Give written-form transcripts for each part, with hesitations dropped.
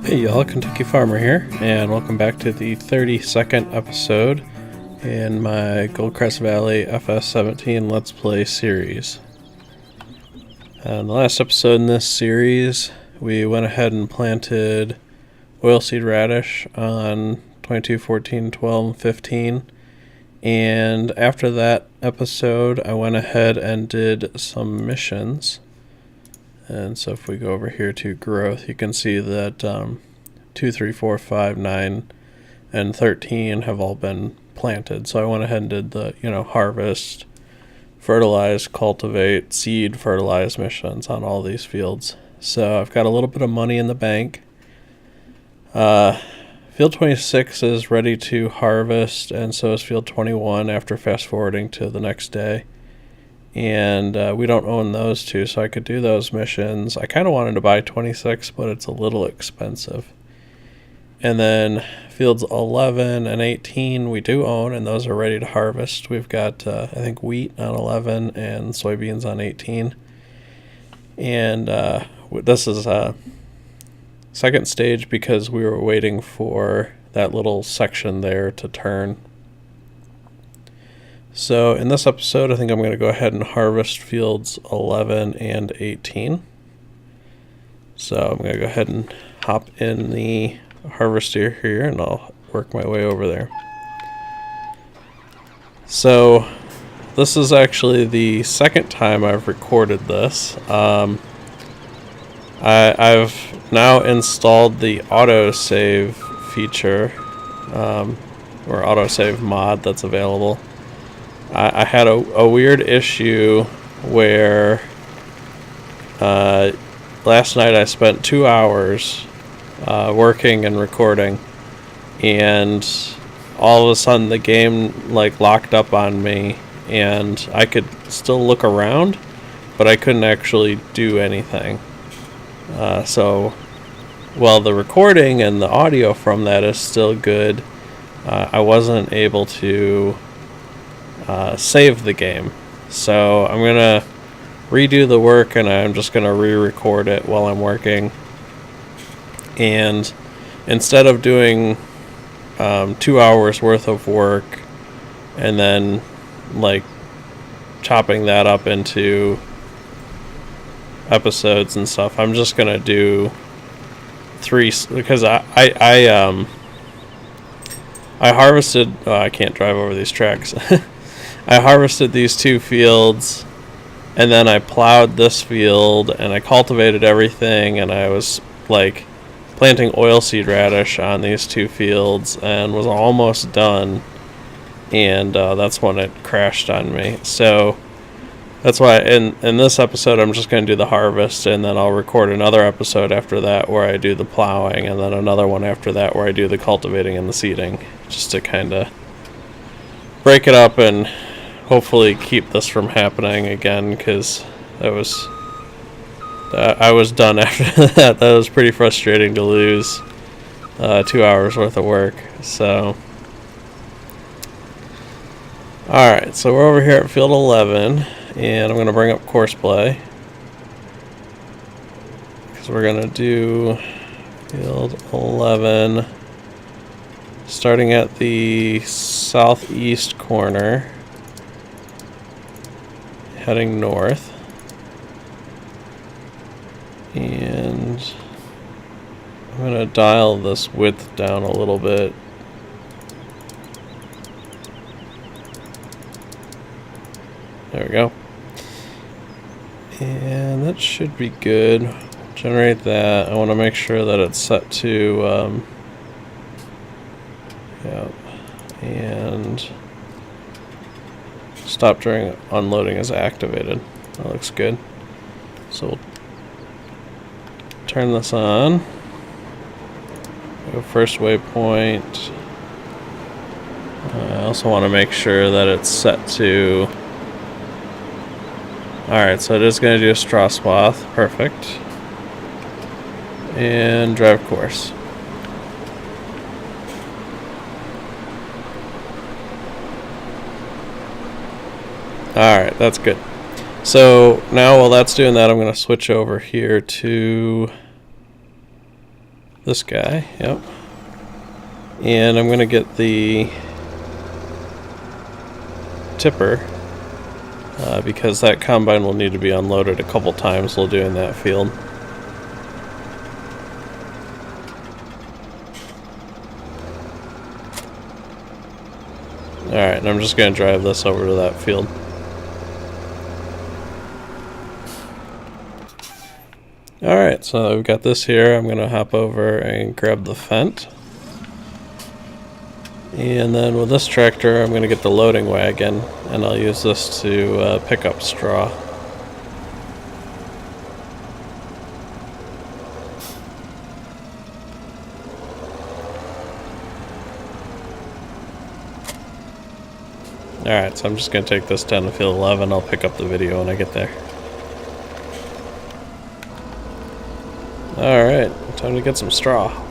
Hey y'all, Kentucky Farmer here, and welcome back to the 32nd episode in my Goldcrest Valley FS17 Let's Play series. In the last episode in this series, we went ahead and planted oilseed radish on 22, 14, 12, and 15, and after that episode, I went ahead and did some missions. And so if we go over here to growth, you can see that 2, 3, 4, 5, 9, and 13 have all been planted. So I went ahead and did the, harvest, fertilize, cultivate, seed, fertilize missions on all these fields. So I've got a little bit of money in the bank. Field 26 is ready to harvest, and so is field 21 after fast forwarding to the next day. And we don't own those two, so I could do those missions. I kind of wanted to buy 26, but it's a little expensive. And then fields 11 and 18 we do own, and those are ready to harvest. We've got, I think, wheat on 11 and soybeans on 18. And this is a second stage because we were waiting for that little section there to turn. So in this episode, I think I'm going to go ahead and harvest fields 11 and 18. So I'm going to go ahead and hop in the harvester here, and I'll work my way over there. So this is actually the second time I've recorded this. I've now installed the autosave feature, or autosave mod that's available. I had a weird issue where last night I spent 2 hours working and recording, and all of a sudden the game locked up on me, and I could still look around, but I couldn't actually do anything. So while the recording and the audio from that is still good, I wasn't able to save the game. So I'm gonna redo the work, and I'm just gonna re-record it while I'm working. And instead of doing 2 hours worth of work and then chopping that up into episodes and stuff, I'm just gonna do 3, because I harvested. I can't drive over these tracks. I harvested these 2 fields, and then I plowed this field, and I cultivated everything, and I was planting oilseed radish on these 2 fields, and was almost done, and that's when it crashed on me. So that's why in this episode I'm just going to do the harvest, and then I'll record another episode after that where I do the plowing, and then another one after that where I do the cultivating and the seeding, just to kind of break it up and hopefully keep this from happening again, because I was done after that. That was pretty frustrating to lose 2 hours worth of work. So alright, so we're over here at field 11, and I'm going to bring up course play, because we're going to do field 11 starting at the southeast corner, heading north. And I'm going to dial this width down a little bit. There we go. And that should be good. Generate that. I want to make sure that it's set to yeah, and stop during unloading is activated. That looks good. So we'll turn this on. Go first waypoint. I also want to make sure that it's set to... Alright, so it is going to do a straw swath. Perfect. And drive course. Alright, that's good. So now while that's doing that, I'm going to switch over here to This guy, yep. And I'm going to get the tipper because that combine will need to be unloaded a couple times while doing that field. Alright, and I'm just going to drive this over to that field. Alright, so we've got this here. I'm going to hop over and grab the Fent. And then with this tractor, I'm going to get the loading wagon, and I'll use this to pick up straw. Alright, so I'm just going to take this down to field 11. I'll pick up the video when I get there. Alright, time to get some straw.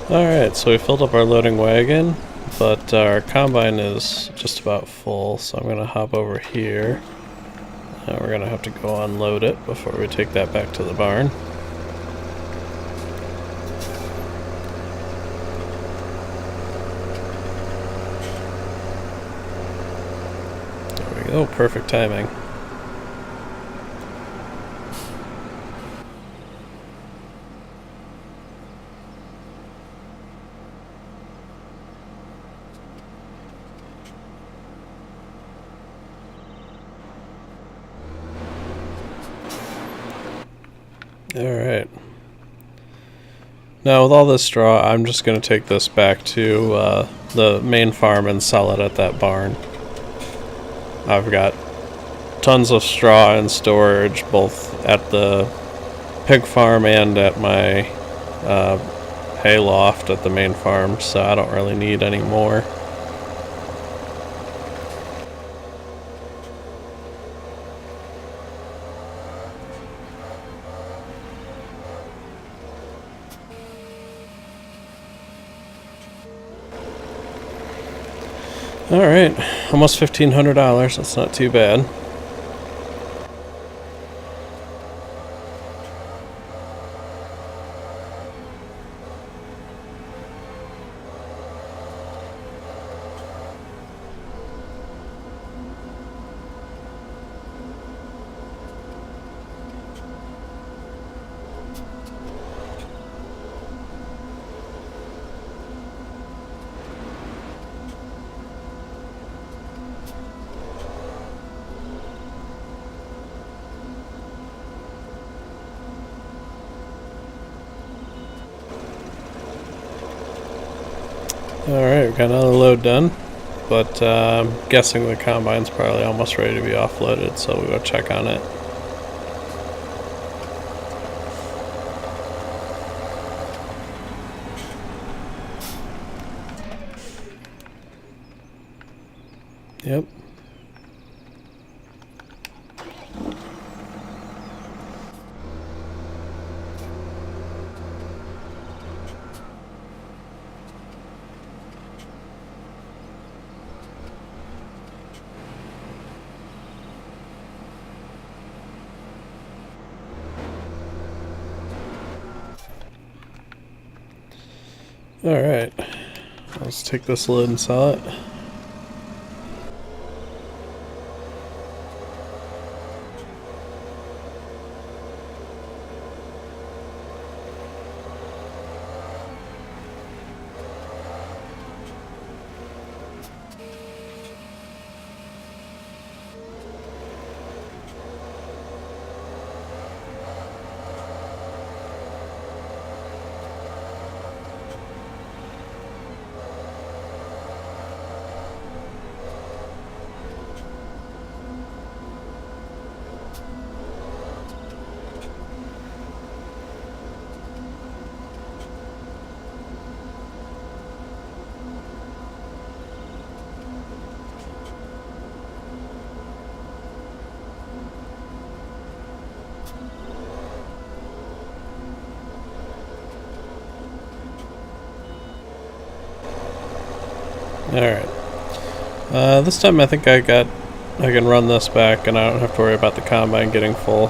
Alright, so we filled up our loading wagon, but our combine is just about full, so I'm going to hop over here. We're going to have to go unload it before we take that back to the barn. There we go, perfect timing. Alright. Now with all this straw, I'm just going to take this back to the main farm and sell it at that barn. I've got tons of straw in storage, both at the pig farm and at my hay loft at the main farm, so I don't really need any more. Alright, almost $1,500, that's not too bad. Alright, we've got another load done, but I'm guessing the combine's probably almost ready to be offloaded, so we'll go check on it. Yep. Alright, let's take this load and sell it. Alright. This time I think I can run this back and I don't have to worry about the combine getting full.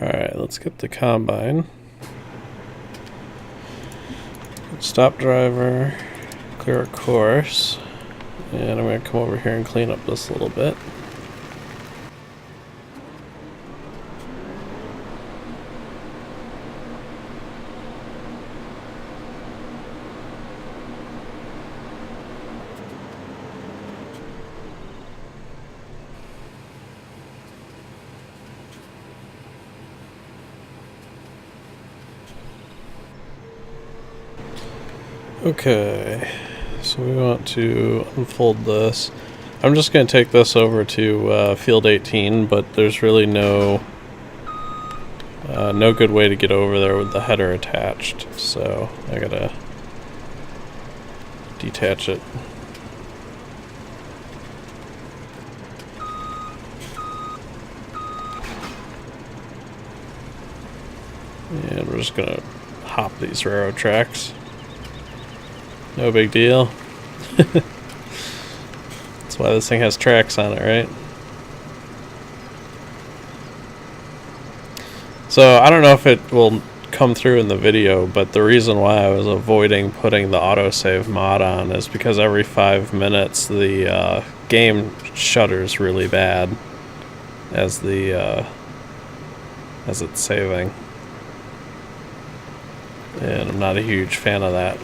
Alright, let's get the combine. Stop driver, clear a course, and I'm going to come over here and clean up this a little bit. Okay, so we want to unfold this. I'm just going to take this over to field 18, but there's really no good way to get over there with the header attached, so I gotta detach it. And we're just gonna hop these railroad tracks. No big deal. That's why this thing has tracks on it, right? So I don't know if it will come through in the video, but the reason why I was avoiding putting the autosave mod on is because every 5 minutes the game shudders really bad as it's saving. And I'm not a huge fan of that.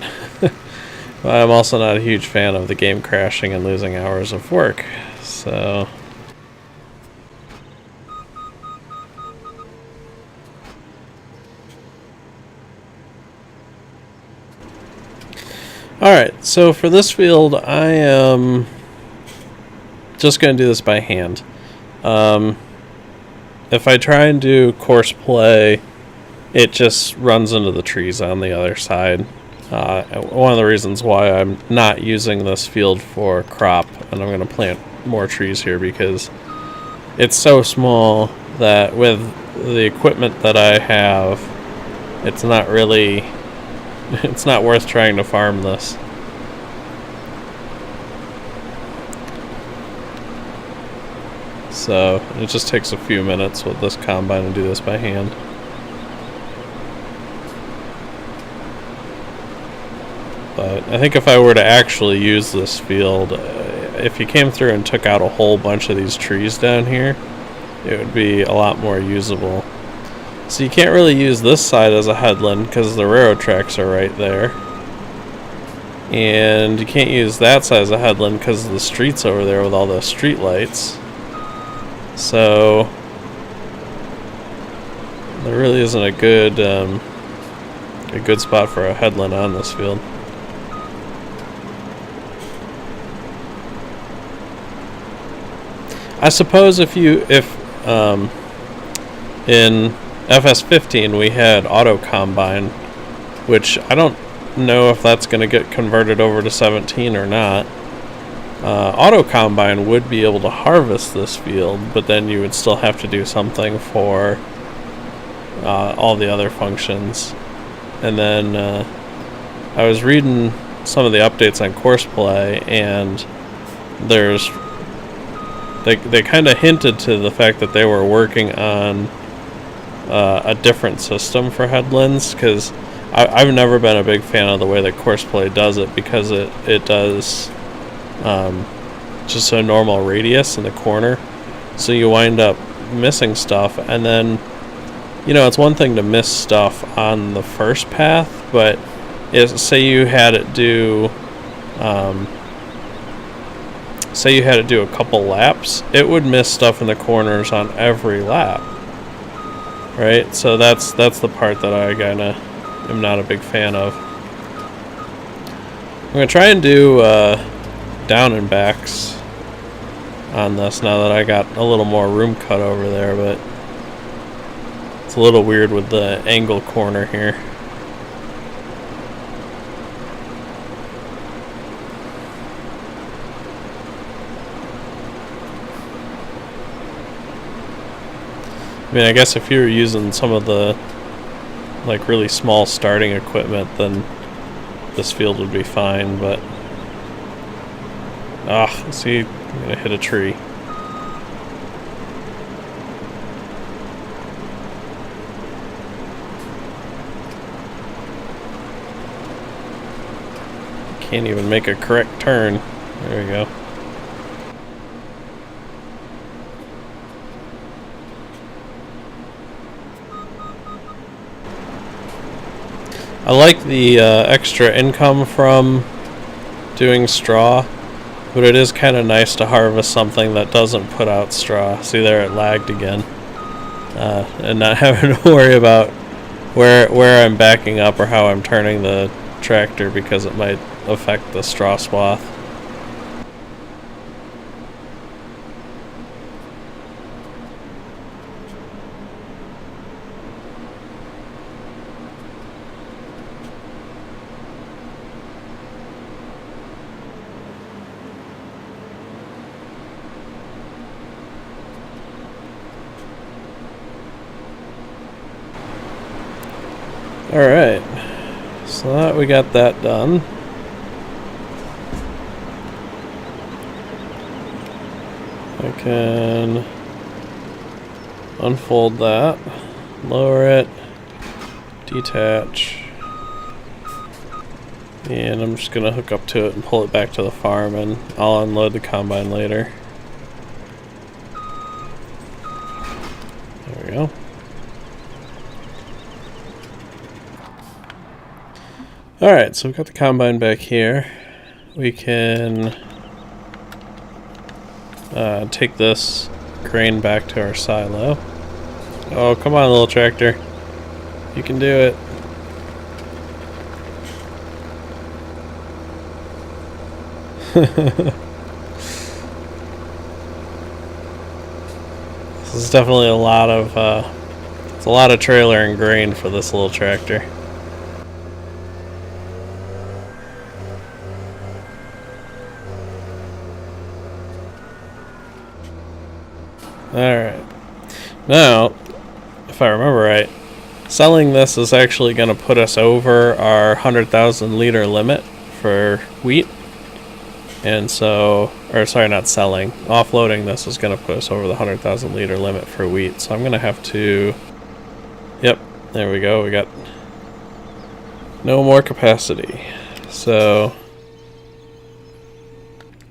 I'm also not a huge fan of the game crashing and losing hours of work, so... Alright, so for this field, I am just going to do this by hand. If I try and do course play, it just runs into the trees on the other side. One of the reasons why I'm not using this field for crop, and I'm going to plant more trees here because it's so small that with the equipment that I have, it's not really, it's not worth trying to farm this. So it just takes a few minutes with this combine to do this by hand. But I think if I were to actually use this field, if you came through and took out a whole bunch of these trees down here, it would be a lot more usable. So you can't really use this side as a headland because the railroad tracks are right there. And you can't use that side as a headland because of the streets over there with all the street lights. So there really isn't a good spot for a headland on this field. I suppose if in FS17 we had auto combine, which I don't know if that's going to get converted over to 17 or not. Auto combine would be able to harvest this field, but then you would still have to do something for all the other functions. And then I was reading some of the updates on courseplay, and they kind of hinted to the fact that they were working on a different system for headlands, because I've never been a big fan of the way that courseplay does it, because it does just a normal radius in the corner, so you wind up missing stuff. And then, you know, it's one thing to miss stuff on the first path, but say you had it do a couple laps, it would miss stuff in the corners on every lap, right? So that's the part that I kinda am not a big fan of. going to try and do down and backs on this now that I got a little more room cut over there, but it's a little weird with the angle corner here. I mean, I guess if you were using some of the like really small starting equipment, then this field would be fine, but see, I'm gonna hit a tree. Can't even make a correct turn. There we go. I like the extra income from doing straw, but it is kind of nice to harvest something that doesn't put out straw. See there, it lagged again. And not having to worry about where I'm backing up or how I'm turning the tractor because it might affect the straw swath. Alright, so that we got that done. I can unfold that, lower it, detach, and I'm just going to hook up to it and pull it back to the farm, and I'll unload the combine later. There we go. Alright, so we've got the combine back here. We can take this grain back to our silo. Oh, come on, little tractor. You can do it. This is definitely a lot of it's a lot of trailer and grain for this little tractor. Alright, now, if I remember right, selling this is actually going to put us over our 100,000 liter limit for wheat. And so, or sorry, not selling, offloading this is going to put us over the 100,000 liter limit for wheat. So I'm going to have to, yep, there we go, we got no more capacity. So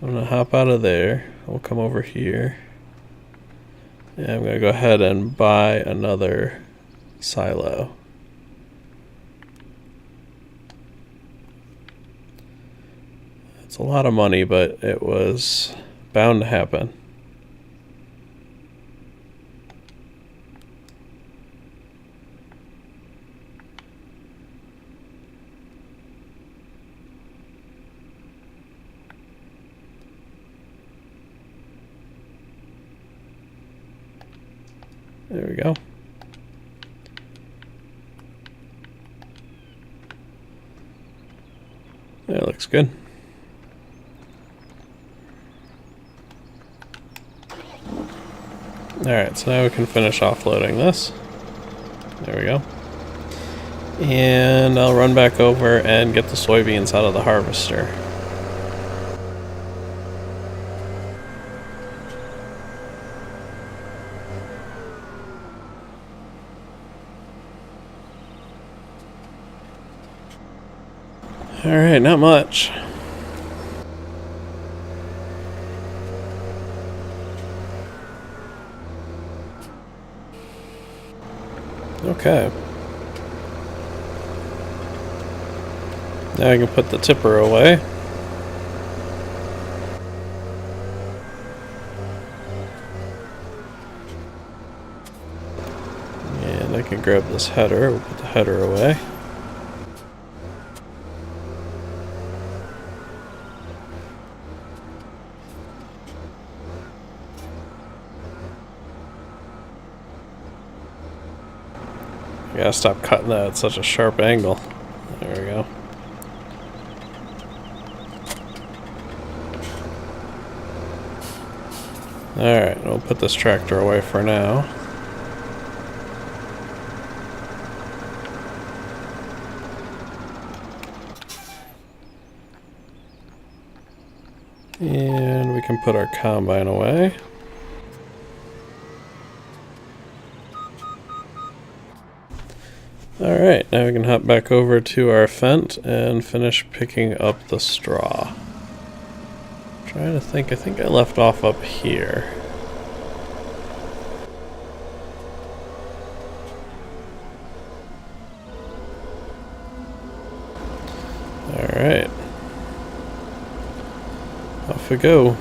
I'm going to hop out of there, we'll come over here. And I'm going to go ahead and buy another silo. It's a lot of money, but it was bound to happen. There we go. That looks good. Alright, so now we can finish offloading this. There we go. And I'll run back over and get the soybeans out of the harvester. Alright, not much. Okay. Now I can put the tipper away. And I can grab this header. We'll put the header away. I gotta stop cutting that at such a sharp angle. There we go. Alright, we'll put this tractor away for now. And we can put our combine away. Alright, now we can hop back over to our fent and finish picking up the straw. Trying to think, I think I left off up here. Alright. Off we go.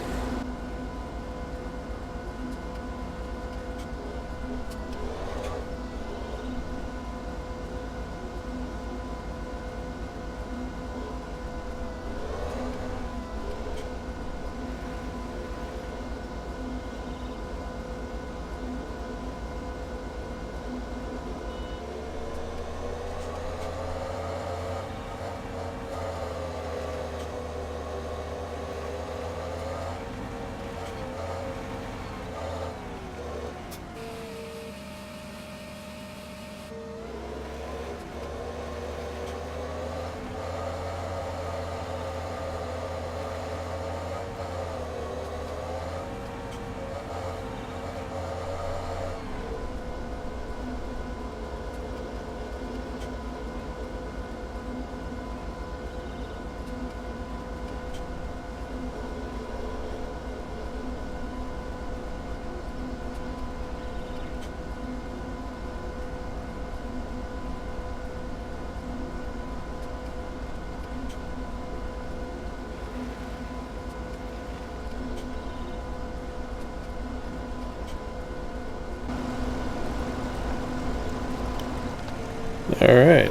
Alright,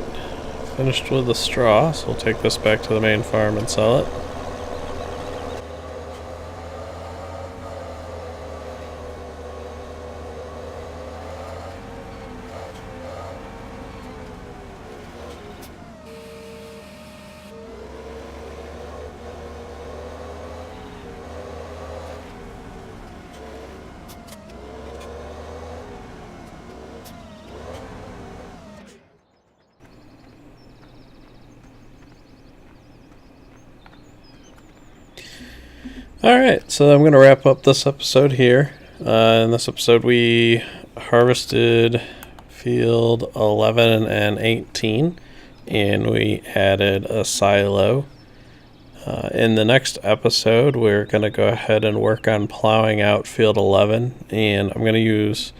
finished with the straw, so we'll take this back to the main farm and sell it. Alright, so I'm going to wrap up this episode here. In this episode we harvested field 11 and 18, and we added a silo. In the next episode we're going to go ahead and work on plowing out field 11, and I'm going to use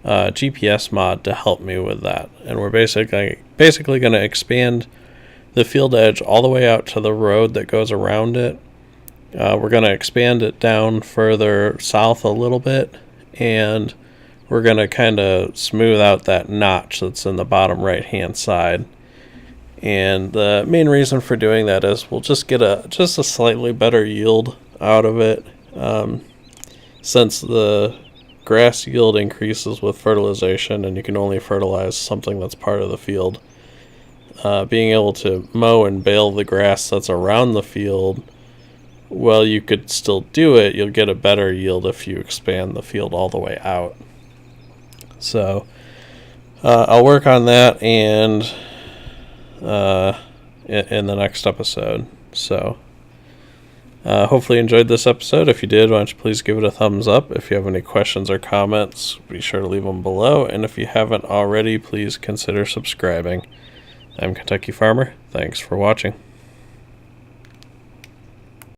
GPS mod to help me with that. And we're basically going to expand the field edge all the way out to the road that goes around it. We're going to expand it down further south a little bit, and we're going to kind of smooth out that notch that's in the bottom right hand side. And the main reason for doing that is we'll just get a slightly better yield out of it, since the grass yield increases with fertilization and you can only fertilize something that's part of the field. Being able to mow and bale the grass that's around the field, well, you could still do it, you'll get a better yield if you expand the field all the way out. So I'll work on that and in the next episode. So hopefully you enjoyed this episode. If you did, why don't you please give it a thumbs up. If you have any questions or comments, be sure to leave them below. And if you haven't already, please consider subscribing. I'm Kentucky Farmer. Thanks for watching.